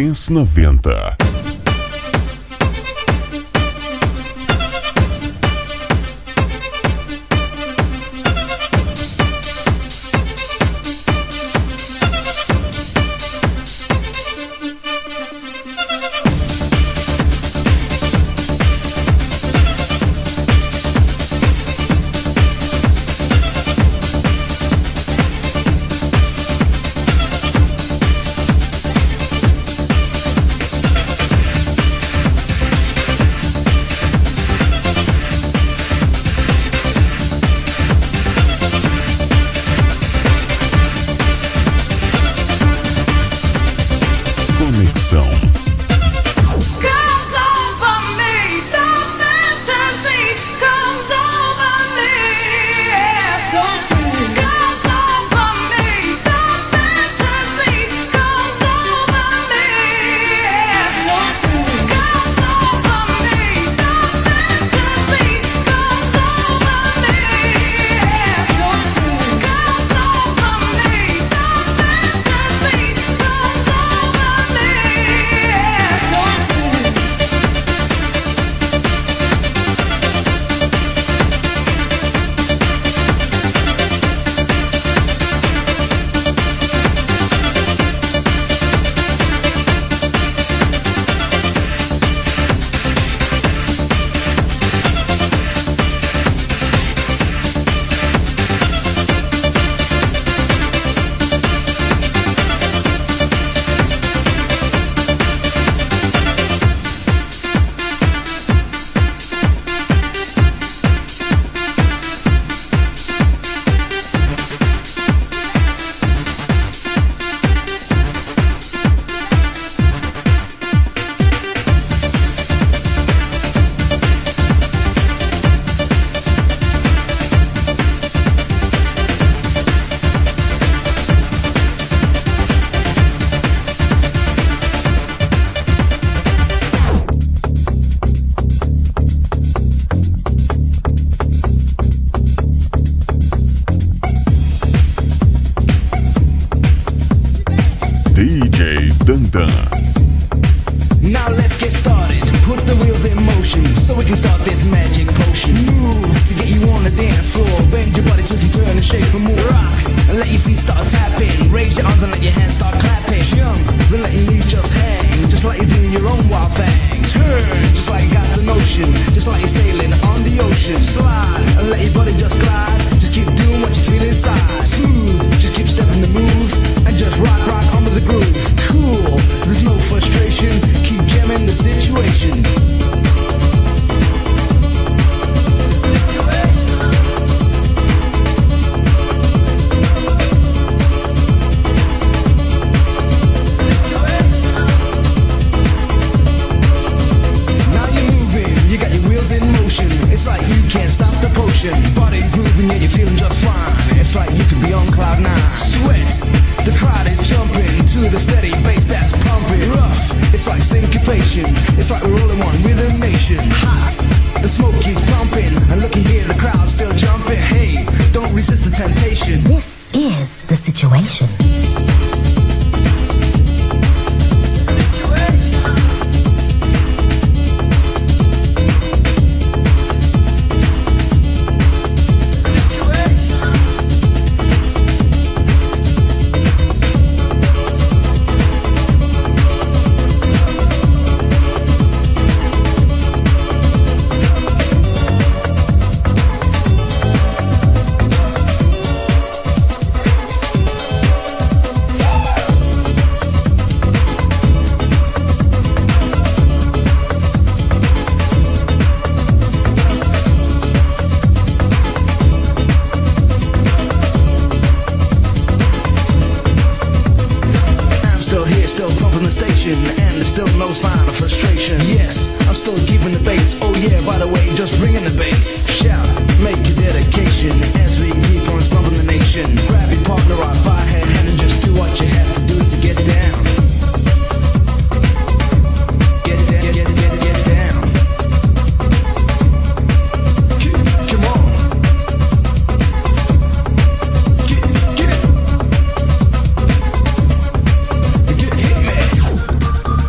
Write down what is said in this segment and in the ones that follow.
Dance 90. Conexão. DJ DanDan. Now let's get started. Put the wheels in motion so we can start this magic potion. Move to get you on the dance floor. Bend your body, twist and turn and shake for more. Rock and let your feet start tapping. Raise your arms and let your hands start clapping. Jump, then let your knees just hang. Just like you're doing your own wild thing. Turn, just like you got the notion. Just like you're sailing on the ocean. Slide and let your body just glide. Just keep doing what you feel inside. Smooth, just keep stepping the move. And just rock onto the groove. Cool, there's no frustration. Keep jamming the situation. It's like you can't stop the potion. Body's moving, yeah, you're feeling just fine. It's like you could be on cloud 9. Sweat, the crowd is jumping to the steady bass that's pumping. Rough, it's like syncopation. It's like we're all in one rhythm nation. Hot, the smoke keeps pumping. And looking here, the crowd's still jumping. Hey, don't resist the temptation. This is the situation. And there's still no sign of frustration. Yes, I'm still keeping the bass. Oh yeah, by the way, just bringing the bass. Shout, make your dedication as we keep on slumping the nation. Grab your partner right by hand and just do what you have to do to get down. Get down, get down. Come on. Get it. Hit me.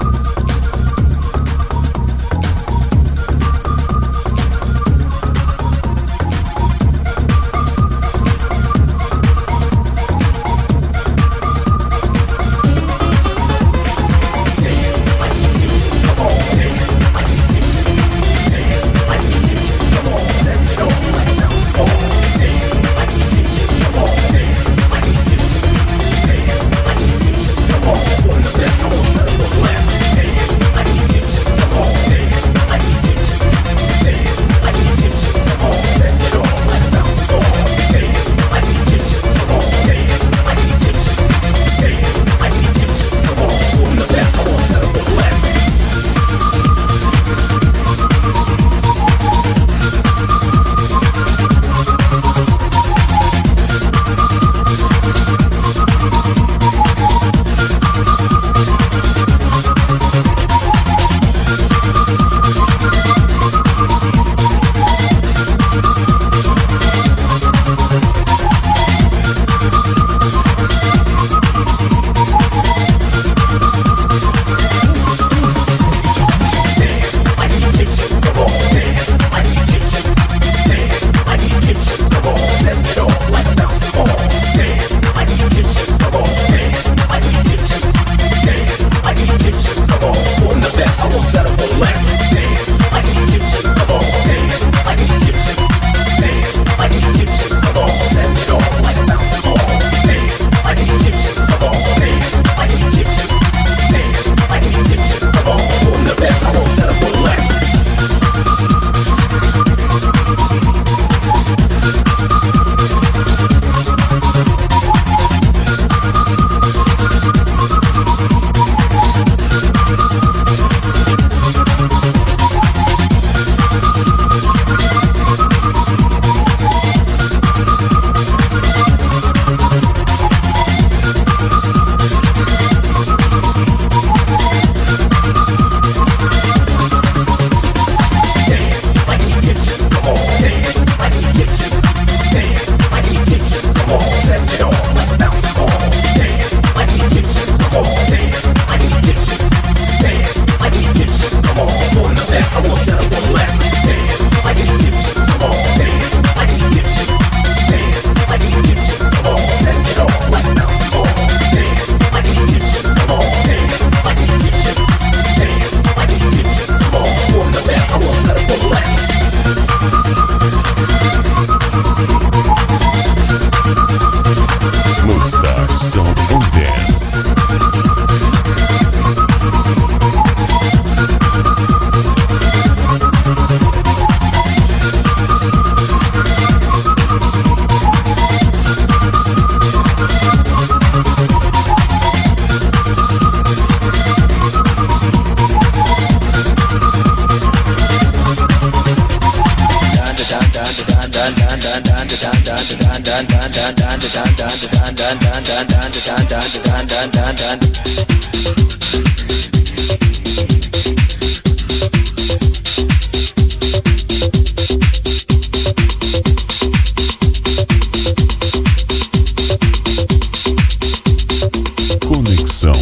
Conexão.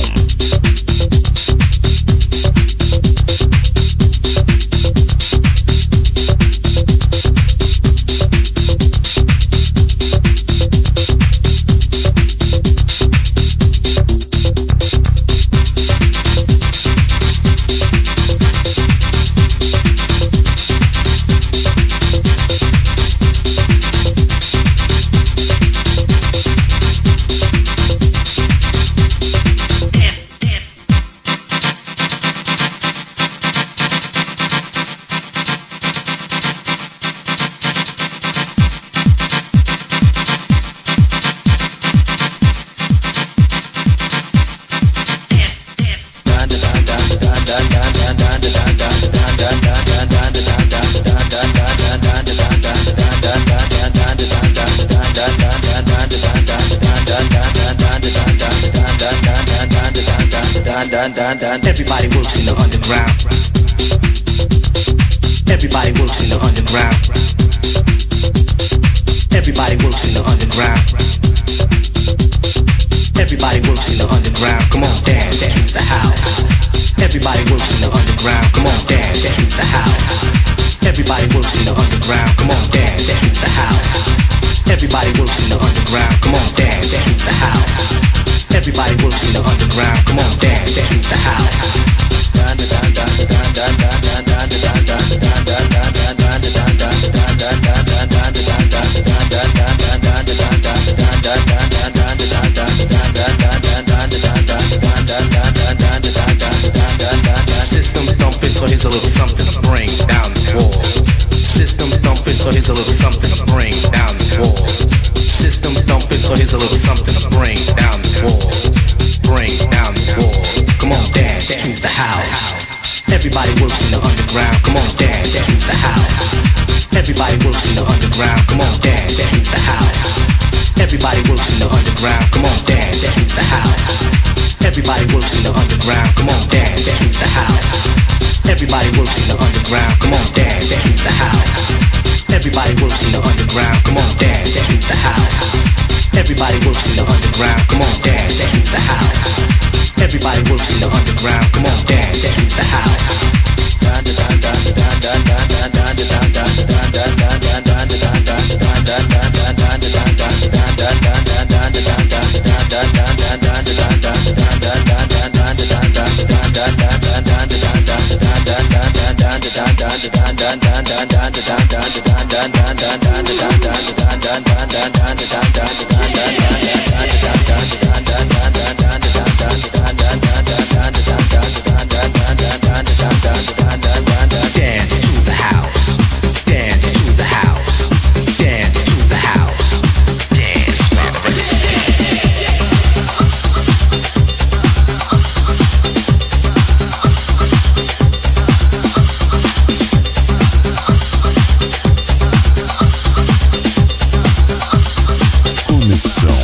Everybody works in the underground. Everybody works in the underground. Everybody works in the underground. Everybody works in the underground. Come on, dance to the house. Everybody works in the underground. Come on, dance to the house. Everybody works in the underground. Come on, dance to the house. Everybody works in the underground. Come on, dance to the house. Everybody works in the underground. Come on, dance to the house. System thumping, so here's a little something to bring down the wall. System thumping, so here's a little something to bring down the wall. System thumping, so here's a little something to bring down the wall. Bring down the wall. Come on, dance to the house. Everybody works in the underground. Come on, dance to the house. Everybody works in the underground. Come on, dance to the house. Everybody works in the underground. Come on, dance to the house. Everybody works in the underground. Come on, dance to the house. Everybody works in the underground. Come on, dance to the house. Everybody works in the underground. Come on, dance to the house. Everybody works in the underground. Come on, dance to the house. Everybody works in the underground. Come on, dance to the house. Conexão.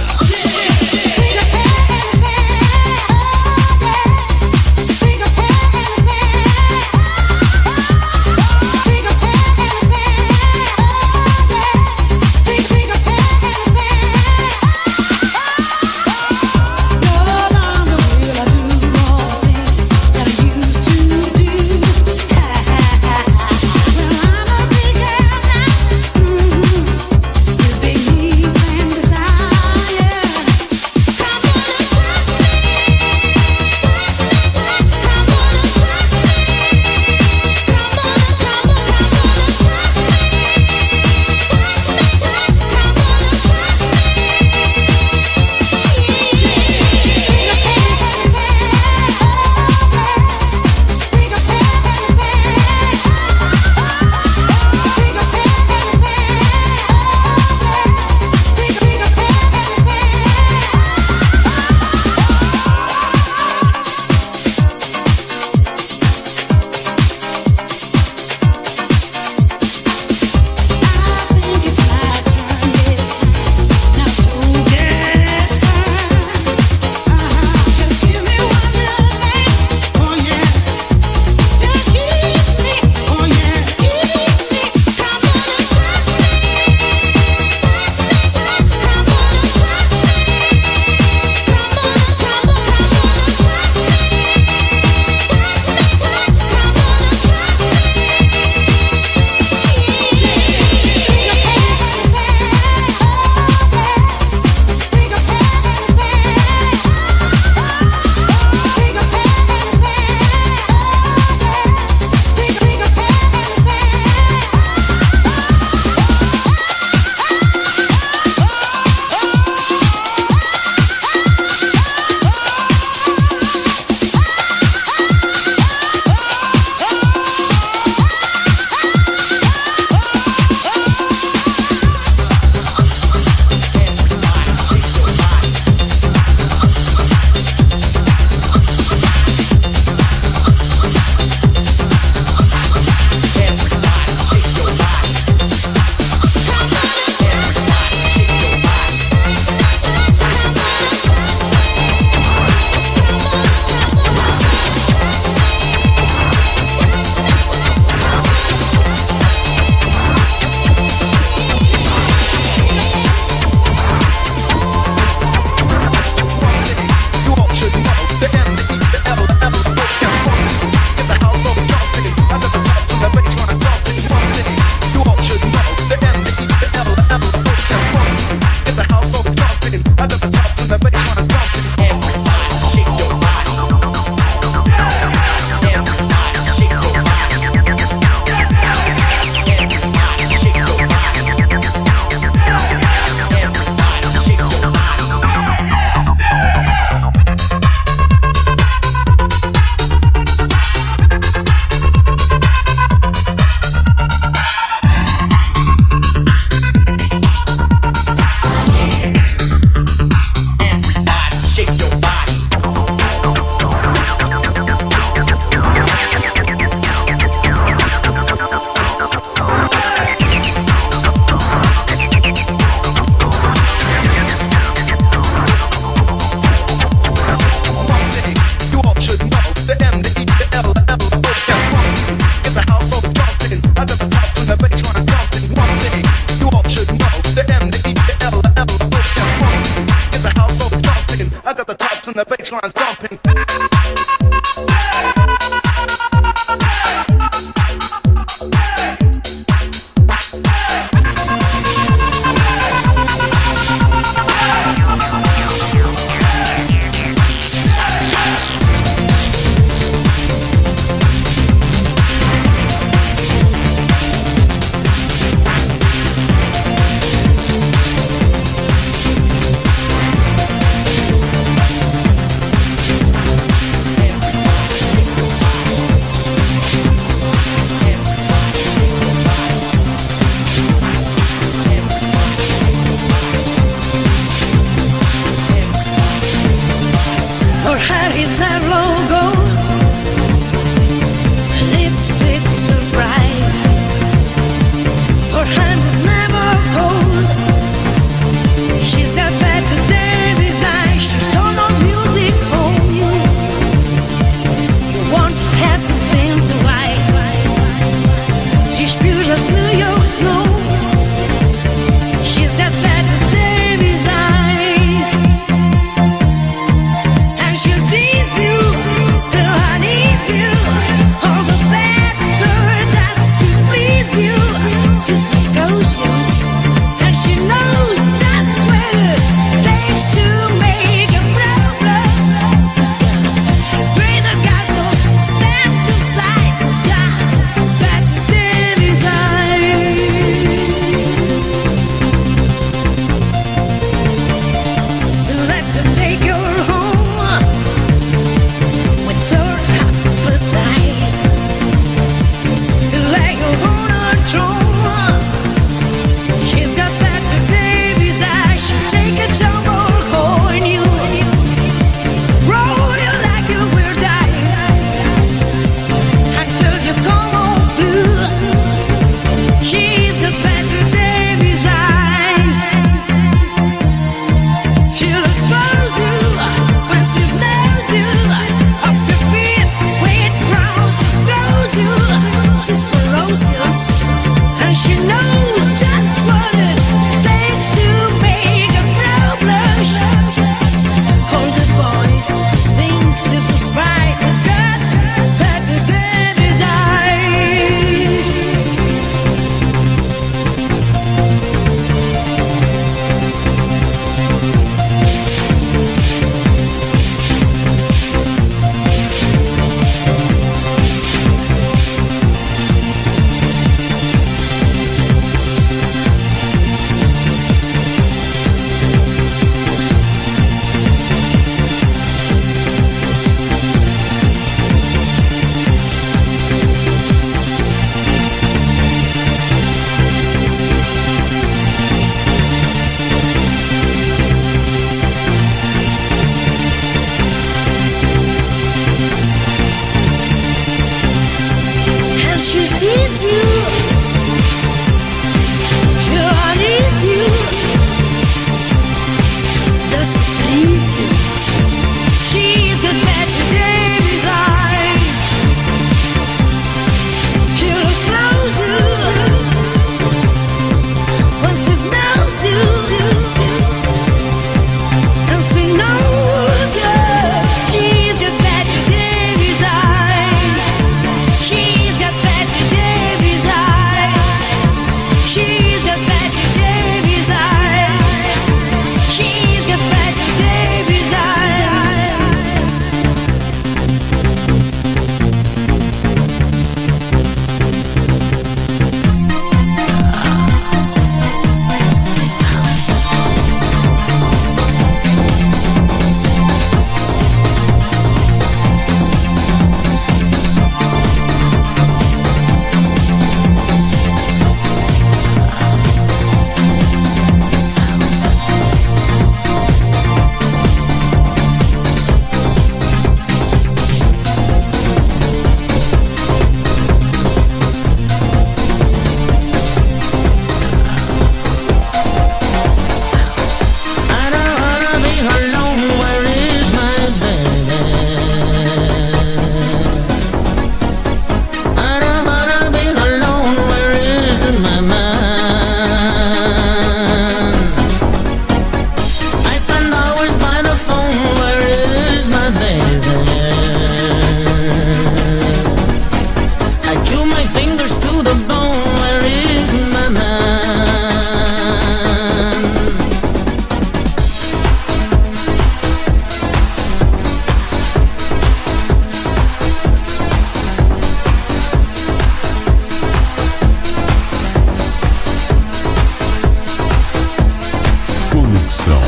Conexão.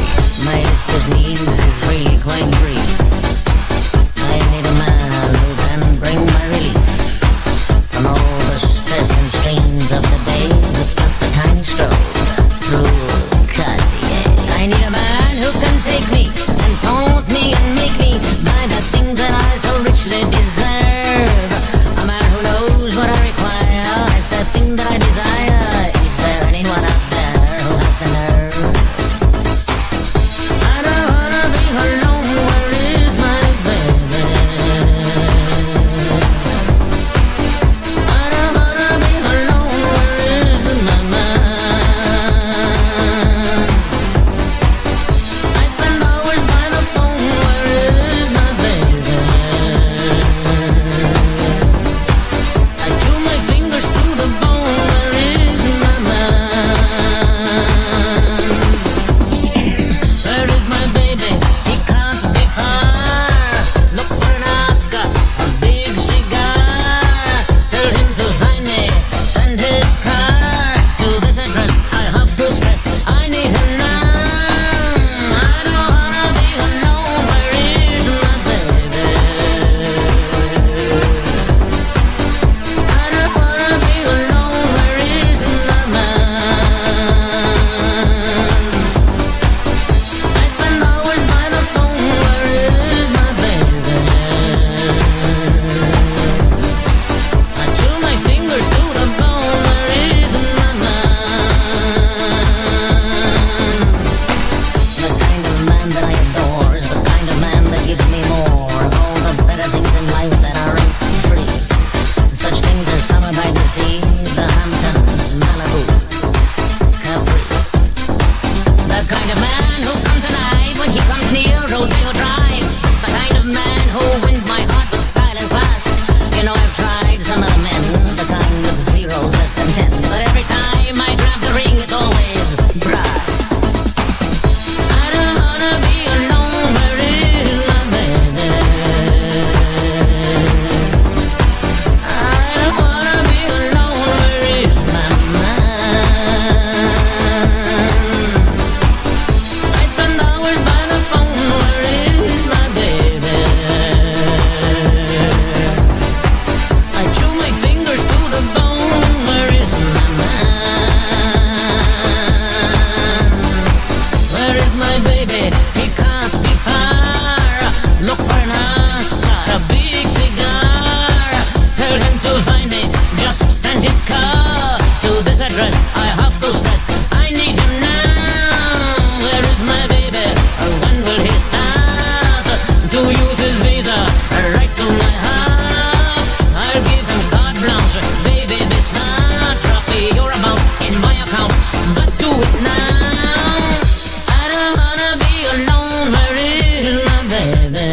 My list of needs is really quite brief. I need a man who can bring my relief from all the stress and strains of the day with just a tiny stroke through Cartier. I need a man who can take me and taunt me and make me buy the things that I so richly deserve. A man who knows what I require is the thing that I desire. Is there anyone out there who has the nerve? I don't wanna be alone. Where is my baby? I don't wanna be alone. Where is my man? I spend hours by the phone. Where is my baby? I chew my fingers through the bone. Where is my man? Where is my baby? He can't be far. Look for an Oscar, a big cigar. Tell him to find me, send his car to this address. I have to stress, I need him now. I don't wanna be alone. Where is my baby? I don't wanna be alone. Where is my man? I spend hours by the phone. Where is my baby? I chew my fingers through the bone. Where is my man? The kind of man that I adore is the kind of man that gives me more of all the better things in life that aren't free. Such things as summer by the sea, the Hamptons, Malibu, Capri. The kind of man who comes alive when he comes near Rodeo Drive. It's the kind of man who wins my heart with style and class. You know, I've tried some of the men, the kind with zeros less than 10. But every time I grab the ring, it's always brass. I don't wanna be alone. Where is my baby? I don't wanna be alone. Where is my man? I spend hours by the phone. Where is my baby? I chew my fingers through the bone. Where is my man? Where is my baby? He can't be far. Look for an Oscar, a big cigar. Tell him to find me, just send his car to this address. I have to stress, I need him now. Where is my baby? When will he start to use his visa right to my house? I'll give him carte blanche, baby, be smart. Drop me your amount in my account, but do it now. I don't wanna be alone. Where is my baby?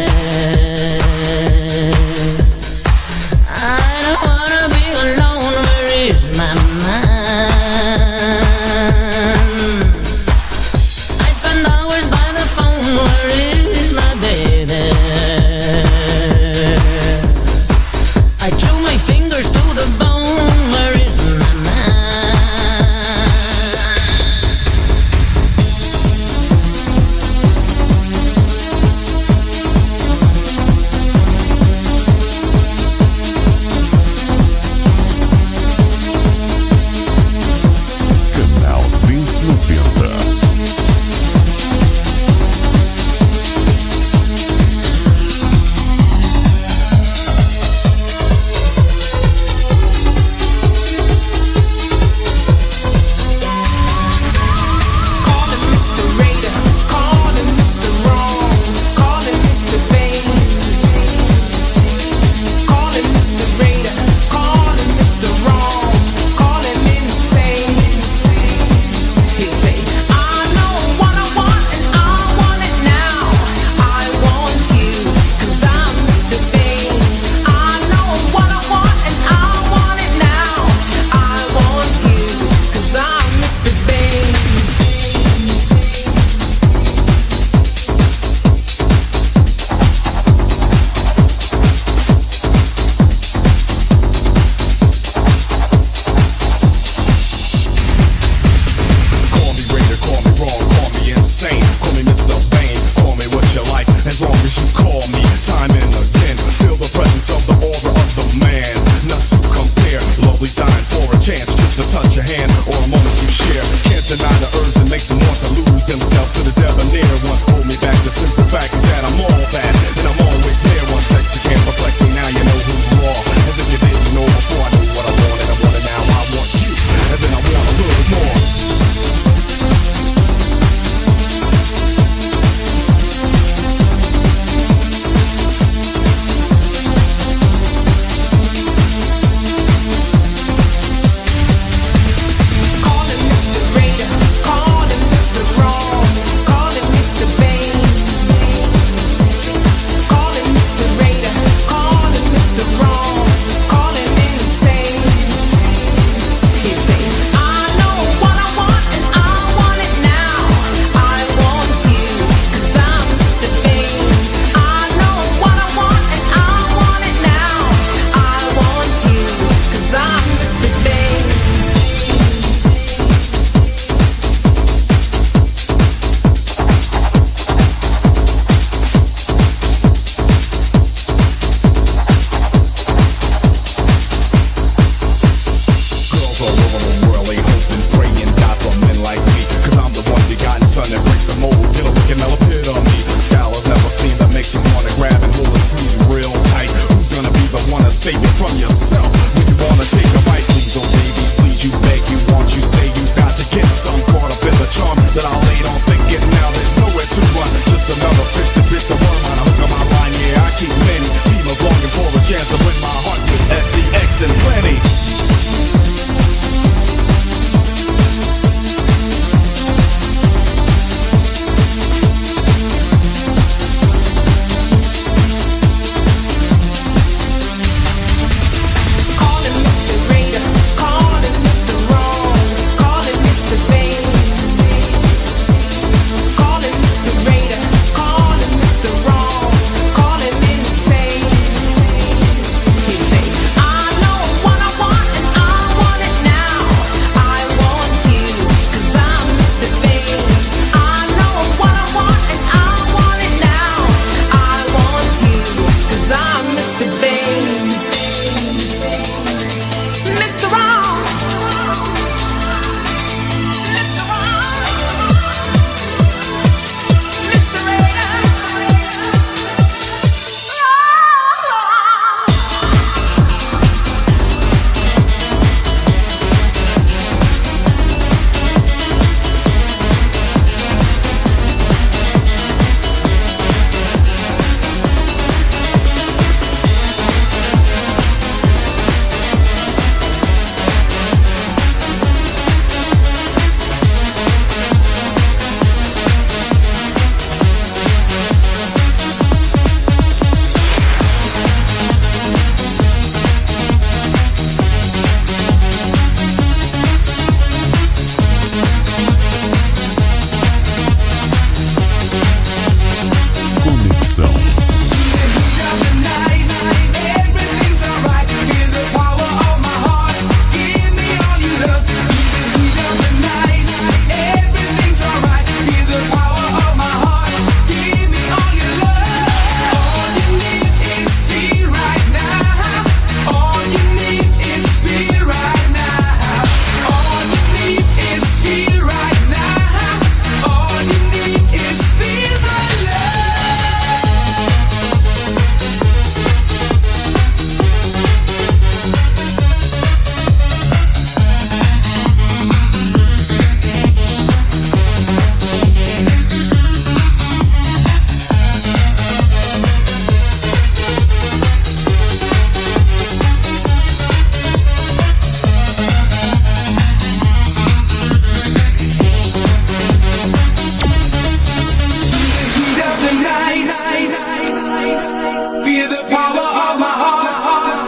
Feel the power of my heart.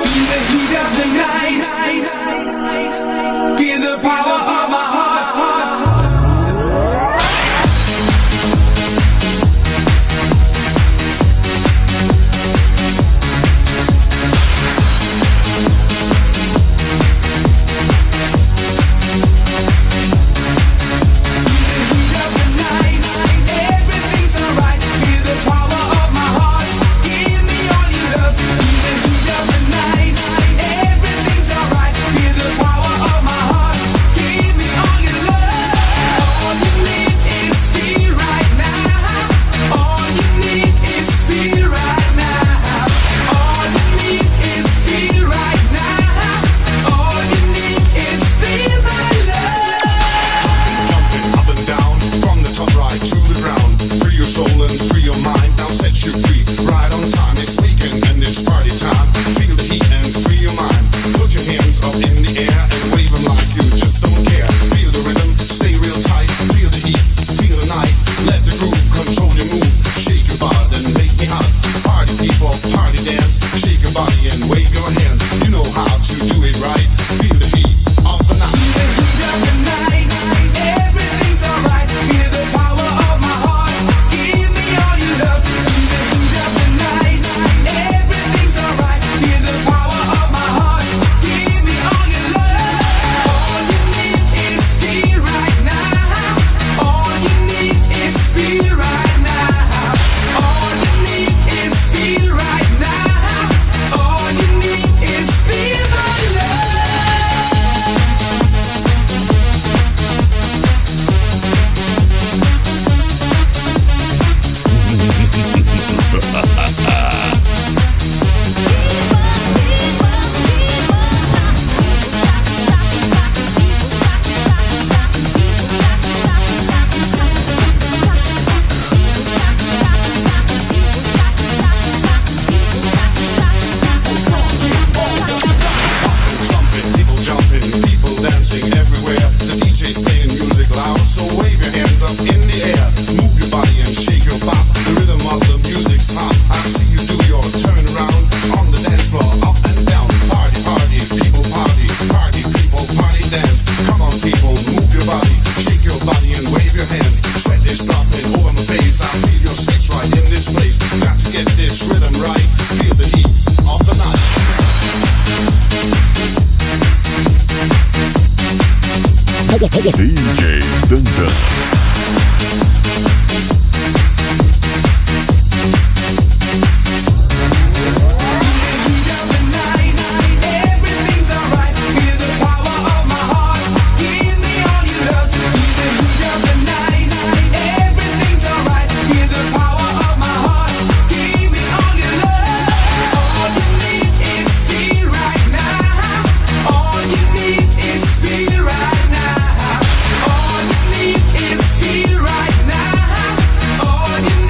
Feel the heat of the night. Feel the power of my heart. DJ DanDan. All you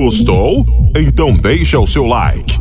Gostou? Então deixa o seu like,